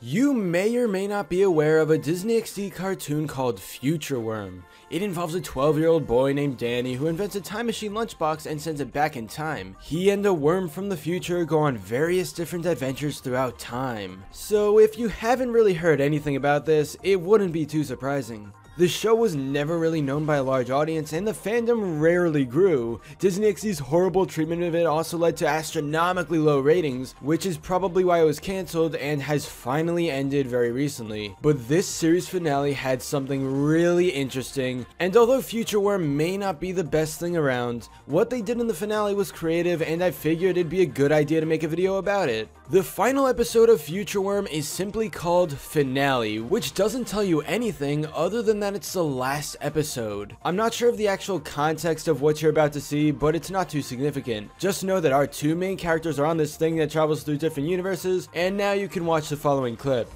You may or may not be aware of a Disney XD cartoon called Future Worm. It involves a 12-year-old boy named Danny who invents a time machine lunchbox and sends it back in time. He and a worm from the future go on various different adventures throughout time. So if you haven't really heard anything about this, it wouldn't be too surprising. The show was never really known by a large audience and the fandom rarely grew. Disney XD's horrible treatment of it also led to astronomically low ratings, which is probably why it was cancelled and has finally ended very recently. But this series finale had something really interesting, and although Future Worm may not be the best thing around, what they did in the finale was creative and I figured it'd be a good idea to make a video about it. The final episode of Future Worm is simply called Finale, which doesn't tell you anything other than that it's the last episode. I'm not sure of the actual context of what you're about to see, but it's not too significant. Just know that our two main characters are on this thing that travels through different universes, and now you can watch the following clip.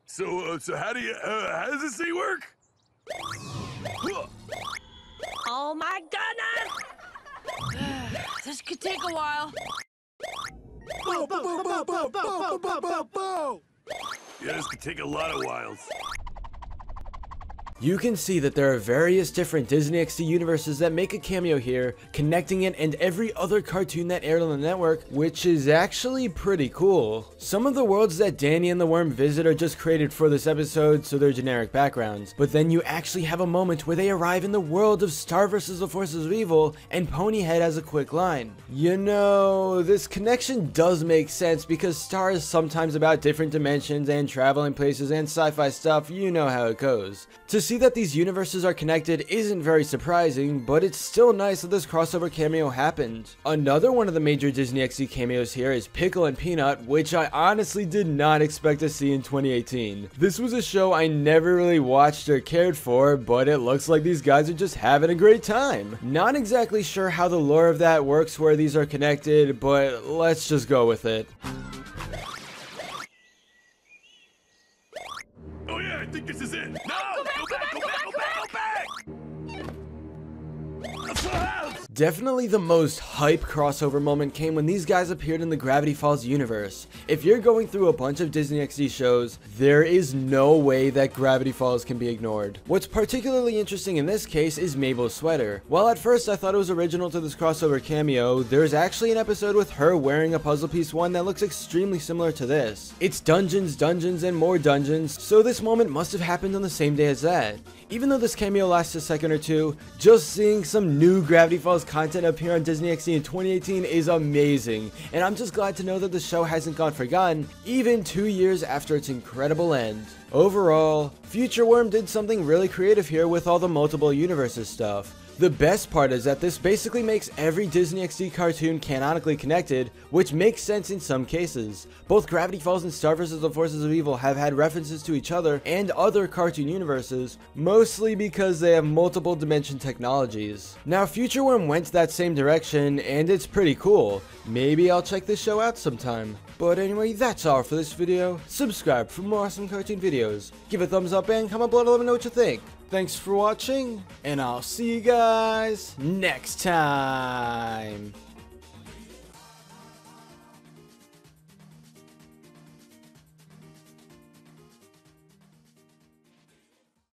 So how does this thing work? Oh my goodness! This could take a while. Yeah, this could take a lot of whiles. You can see that there are various different Disney XD universes that make a cameo here, connecting it and every other cartoon that aired on the network, which is actually pretty cool. Some of the worlds that Danny and the worm visit are just created for this episode, so they're generic backgrounds, but then you actually have a moment where they arrive in the world of Star vs. the Forces of Evil, and Ponyhead has a quick line. You know, this connection does make sense because Star is sometimes about different dimensions and traveling places and sci-fi stuff, you know how it goes. To see that these universes are connected isn't very surprising, but it's still nice that this crossover cameo happened. Another one of the major Disney XD cameos here is Pickle and Peanut, which I honestly did not expect to see in 2018. This was a show I never really watched or cared for, but it looks like these guys are just having a great time. Not exactly sure how the lore of that works where these are connected, but let's just go with it. Oh yeah, I think this is it. No! Go back! Definitely the most hype crossover moment came when these guys appeared in the Gravity Falls universe. If you're going through a bunch of Disney XD shows, there is no way that Gravity Falls can be ignored. What's particularly interesting in this case is Mabel's sweater. While at first I thought it was original to this crossover cameo, there's actually an episode with her wearing a Puzzle Piece 1 that looks extremely similar to this. It's dungeons, dungeons, and more dungeons, so this moment must have happened on the same day as that. Even though this cameo lasts a second or two, just seeing some new Gravity Falls content appear on Disney XD in 2018 is amazing, and I'm just glad to know that the show hasn't gone forgotten, even 2 years after its incredible end. Overall, Future Worm did something really creative here with all the multiple universes stuff. The best part is that this basically makes every Disney XD cartoon canonically connected, which makes sense in some cases. Both Gravity Falls and Star vs. the Forces of Evil have had references to each other and other cartoon universes, mostly because they have multiple dimension technologies. Now Future Worm went that same direction and it's pretty cool. Maybe I'll check this show out sometime. But anyway, that's all for this video. Subscribe for more awesome cartoon videos. Give a thumbs up and comment below to let me know what you think. Thanks for watching, and I'll see you guys next time.